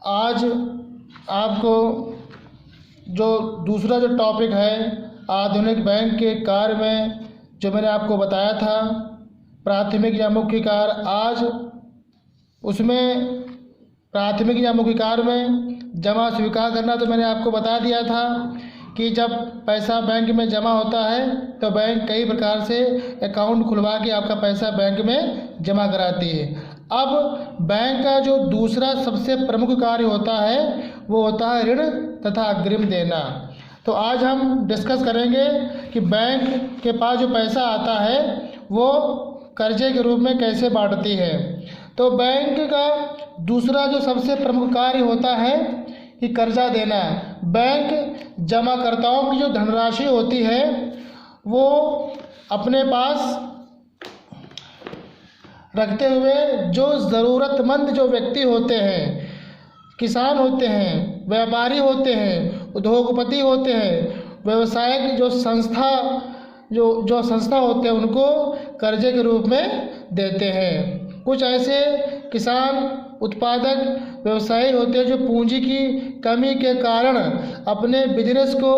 आज आपको जो दूसरा जो टॉपिक है आधुनिक बैंक के कार्य में, जो मैंने आपको बताया था प्राथमिक या मुख्य कार्य, आज उसमें प्राथमिक या मुख्य कार्य में जमा स्वीकार करना तो मैंने आपको बता दिया था कि जब पैसा बैंक में जमा होता है तो बैंक कई प्रकार से अकाउंट खुलवा के आपका पैसा बैंक में जमा कराती है। अब बैंक का जो दूसरा सबसे प्रमुख कार्य होता है वो होता है ऋण तथा अग्रिम देना। तो आज हम डिस्कस करेंगे कि बैंक के पास जो पैसा आता है वो कर्जे के रूप में कैसे बांटती है। तो बैंक का दूसरा जो सबसे प्रमुख कार्य होता है कि कर्जा देना। बैंक जमाकर्ताओं की जो धनराशि होती है वो अपने पास रखते हुए जो ज़रूरतमंद जो व्यक्ति होते हैं, किसान होते हैं, व्यापारी होते हैं, उद्योगपति होते हैं, व्यवसायिक जो संस्था होते हैं उनको कर्जे के रूप में देते हैं। कुछ ऐसे किसान उत्पादक व्यवसायी होते हैं जो पूंजी की कमी के कारण अपने बिजनेस को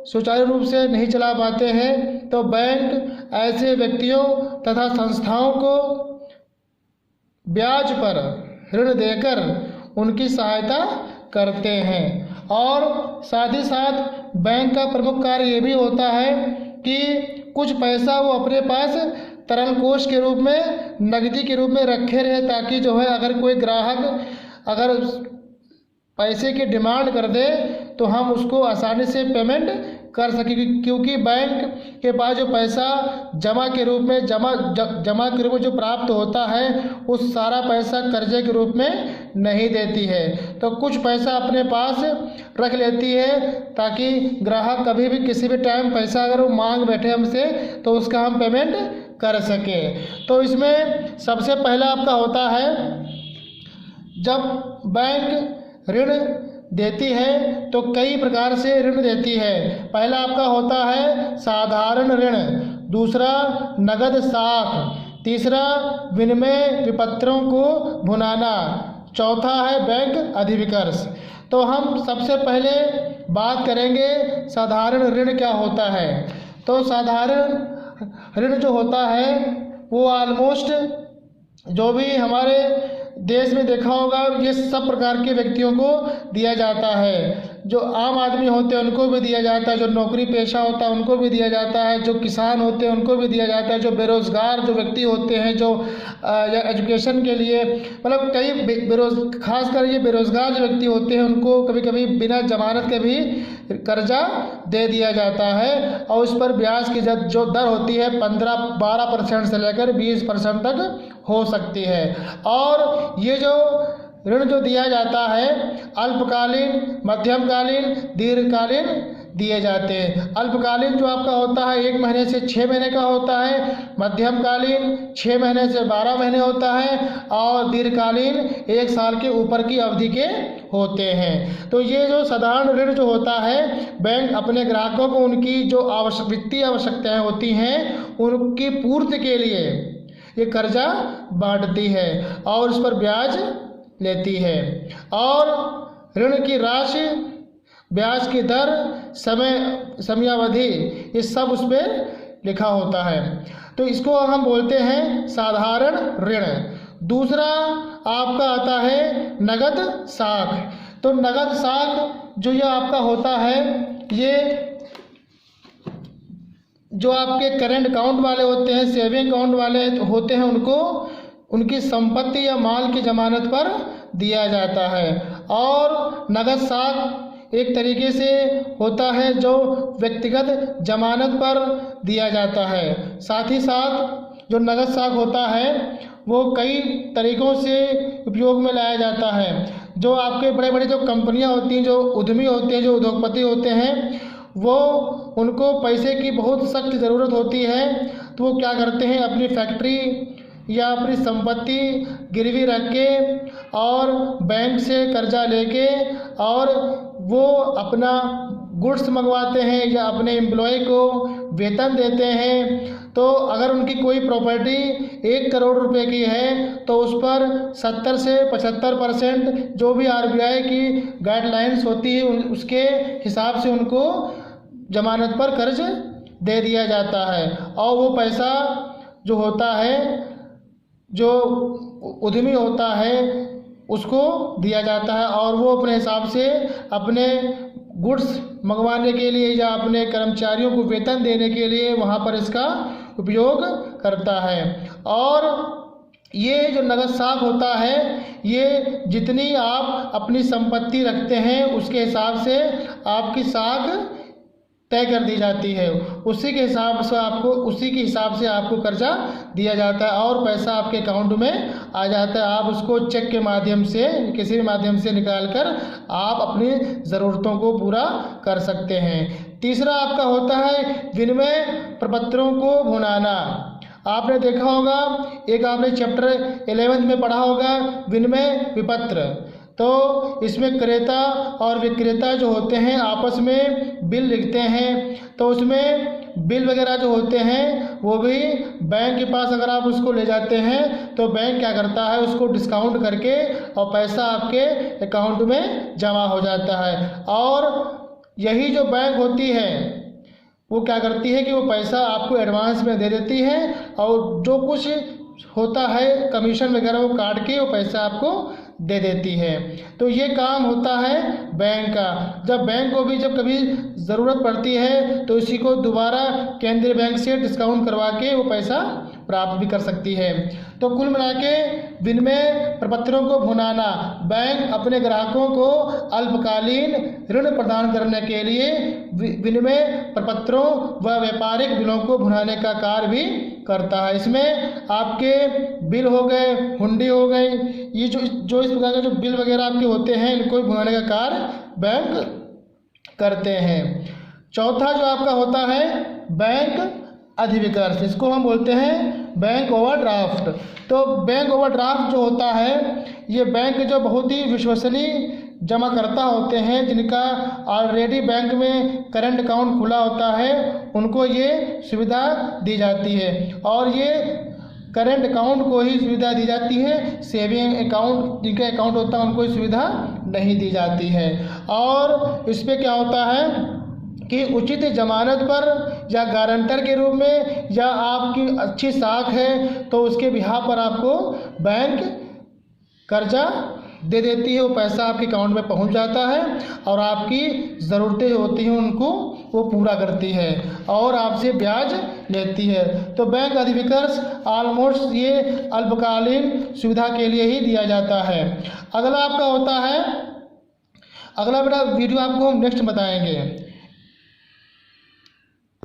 सुचारू रूप से नहीं चला पाते हैं, तो बैंक ऐसे व्यक्तियों तथा संस्थाओं को ब्याज पर ऋण देकर उनकी सहायता करते हैं। और साथ ही साथ बैंक का प्रमुख कार्य ये भी होता है कि कुछ पैसा वो अपने पास तरल कोष के रूप में, नकदी के रूप में रखे रहे, ताकि जो है अगर कोई ग्राहक अगर पैसे की डिमांड कर दे तो हम उसको आसानी से पेमेंट कर सकें, क्योंकि बैंक के पास जो पैसा जमा के रूप में जो प्राप्त होता है उस सारा पैसा कर्जे के रूप में नहीं देती है। तो कुछ पैसा अपने पास रख लेती है ताकि ग्राहक कभी भी किसी भी टाइम पैसा अगर वो मांग बैठे हमसे तो उसका हम पेमेंट कर सके। तो इसमें सबसे पहला आपका होता है, जब बैंक ऋण देती है तो कई प्रकार से ऋण देती है। पहला आपका होता है साधारण ऋण, दूसरा नगद साख, तीसरा विनिमय विपत्रों को भुनाना, चौथा है बैंक अधिविकर्ष। तो हम सबसे पहले बात करेंगे साधारण ऋण क्या होता है। तो साधारण ऋण जो होता है वो ऑलमोस्ट जो भी हमारे देश में देखा होगा ये सब प्रकार के व्यक्तियों को दिया जाता है। जो आम आदमी होते हैं उनको भी दिया जाता है, जो नौकरी पेशा होता है उनको भी दिया जाता है, जो किसान होते हैं उनको भी दिया जाता है, जो बेरोज़गार जो व्यक्ति होते हैं जो एजुकेशन के लिए मतलब कई खासकर ये बेरोज़गार जो व्यक्ति होते हैं उनको कभी कभी बिना जमानत के भी कर्जा दे दिया जाता है। और उस पर ब्याज की जो दर होती है 12% से लेकर 20% तक हो सकती है। और ये जो ऋण जो दिया जाता है अल्पकालीन, मध्यमकालीन, दीर्घकालीन दिए जाते हैं। अल्पकालीन जो आपका होता है 1 महीने से 6 महीने का होता है, मध्यमकालीन 6 महीने से 12 महीने होता है, और दीर्घकालीन 1 साल के ऊपर की अवधि के होते हैं। तो ये जो साधारण ऋण जो होता है बैंक अपने ग्राहकों को उनकी जो वित्तीय आवश्यकताएं होती हैं उनकी पूर्ति के लिए ये कर्जा बांटती है और उस पर ब्याज लेती है। और ऋण की राशि, ब्याज की दर, समयावधि, ये सब उस पर लिखा होता है। तो इसको हम बोलते हैं साधारण ऋण। दूसरा आपका आता है नगद साख। तो नगद साख जो ये आपका होता है, ये जो आपके करेंट अकाउंट वाले होते हैं, सेविंग अकाउंट वाले होते हैं, उनको उनकी संपत्ति या माल की ज़मानत पर दिया जाता है। और नगद साख एक तरीके से होता है जो व्यक्तिगत जमानत पर दिया जाता है। साथ ही साथ जो नगद साख होता है वो कई तरीक़ों से उपयोग में लाया जाता है। जो आपके बड़े बड़े जो कंपनियां होती हैं, जो उद्यमी होते हैं, जो उद्योगपति होते हैं, वो उनको पैसे की बहुत सख्त ज़रूरत होती है तो वो क्या करते हैं, अपनी फैक्ट्री या अपनी संपत्ति गिरवी रख के और बैंक से कर्जा लेके और वो अपना गुड्स मंगवाते हैं या अपने एम्प्लॉय को वेतन देते हैं। तो अगर उनकी कोई प्रॉपर्टी 1 करोड़ रुपए की है तो उस पर 70 से 75% जो भी RBI की गाइडलाइंस होती है उसके हिसाब से उनको जमानत पर कर्ज दे दिया जाता है। और वो पैसा जो होता है, जो उद्यमी होता है, उसको दिया जाता है और वो अपने हिसाब से अपने गुड्स मंगवाने के लिए या अपने कर्मचारियों को वेतन देने के लिए वहाँ पर इसका उपयोग करता है। और ये जो नगद साख होता है, ये जितनी आप अपनी संपत्ति रखते हैं उसके हिसाब से आपकी साख तय कर दी जाती है। उसी के हिसाब से आपको कर्जा दिया जाता है और पैसा आपके अकाउंट में आ जाता है। आप उसको चेक के माध्यम से, किसी भी माध्यम से निकाल कर आप अपनी ज़रूरतों को पूरा कर सकते हैं। तीसरा आपका होता है विनिमय प्रपत्रों को भुनाना। आपने देखा होगा, एक आपने चैप्टर 11 में पढ़ा होगा विनिमय विपत्र। तो इसमें क्रेता और विक्रेता जो होते हैं आपस में बिल लिखते हैं। तो उसमें बिल वगैरह जो होते हैं वो भी बैंक के पास अगर आप उसको ले जाते हैं तो बैंक क्या करता है, उसको डिस्काउंट करके और पैसा आपके अकाउंट में जमा हो जाता है। और यही जो बैंक होती है वो क्या करती है कि वो पैसा आपको एडवांस में दे देती है और जो कुछ होता है कमीशन वगैरह वो काट के वो पैसा आपको दे देती है। तो ये काम होता है बैंक का। जब बैंक को भी जब कभी ज़रूरत पड़ती है तो इसी को दोबारा केंद्रीय बैंक से डिस्काउंट करवा के वो पैसा प्राप्त भी कर सकती है। तो कुल मिला के विनिमय प्रपत्रों को भुनाना, बैंक अपने ग्राहकों को अल्पकालीन ऋण प्रदान करने के लिए विनिमय प्रपत्रों व व्यापारिक बिलों को भुनाने का कार्य भी करता है। इसमें आपके बिल हो गए, हुंडी हो गई, ये जो इस प्रकार के जो बिल वगैरह आपके होते हैं इनको भुनाने का कार्य बैंक करते हैं। चौथा जो आपका होता है बैंक अधिविकर्ष, इसको हम बोलते हैं बैंक ओवरड्राफ्ट। तो बैंक ओवरड्राफ्ट जो होता है ये बैंक जो बहुत ही विश्वसनीय जमाकर्ता होते हैं, जिनका ऑलरेडी बैंक में करंट अकाउंट खुला होता है, उनको ये सुविधा दी जाती है। और ये करंट अकाउंट को ही सुविधा दी जाती है, सेविंग अकाउंट जिनका अकाउंट होता है उनको सुविधा नहीं दी जाती है। और इस पर क्या होता है कि उचित जमानत पर या गारंटर के रूप में या आपकी अच्छी साख है तो उसके बिहाफ पर आपको बैंक कर्जा दे देती है। वो पैसा आपके अकाउंट में पहुंच जाता है और आपकी ज़रूरतें होती हैं उनको वो पूरा करती है और आपसे ब्याज लेती है। तो बैंक अधिविकर्ष ऑलमोस्ट ये अल्पकालीन सुविधा के लिए ही दिया जाता है। अगला आपका होता है, अगला बेटा वीडियो आपको हम नेक्स्ट बताएंगे।